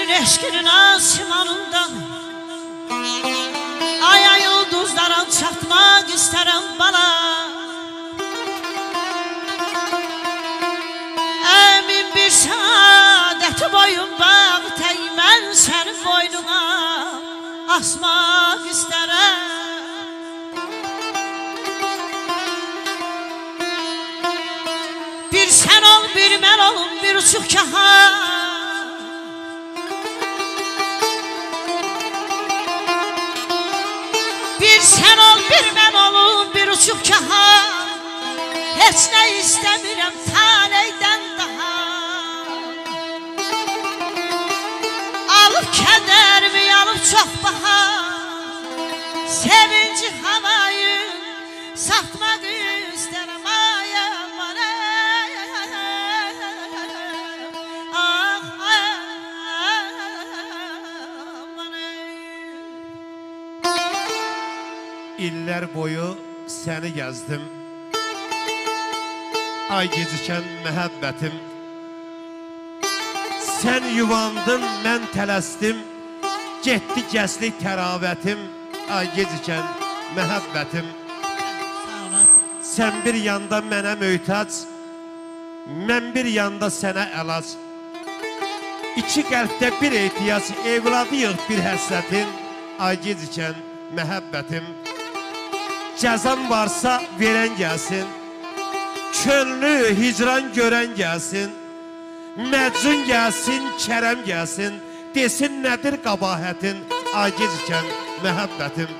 senin eşkinin asimanından aya yıldızlara çatmak isterim bana. Emin bir saadeti boyun bağ teğmen senin boynuna asmak isterim. Bir sen ol bir ben olum bir uçuk kaha. Bir sen ol bir ben olum bir uçuk kaha. Hiç ne istemiyorum taleyden daha. Alıp kederimi alıp çok baha. Sevinci havayı satmak isterim ayağım bana. İller boyu seni gezdim. Ay gecikən məhəbbətim. Sen yuvandın, mən tələsdim. Getdi gəsli təravətim. Ay gecikən məhəbbətim. Sen bir yanda mənə möhtac, mən bir yanda sənə əlac. İki qəlbdə bir ehtiyac, evladıyıq bir həsrətin. Ay gecikən məhəbbətim. Cəzam varsa verən gəlsin. Könlü hicran görən gəlsin. Məcnun gəlsin, Kərəm gəlsin. Desin nədir qabahətin. Ay gecikən məhəbbətim.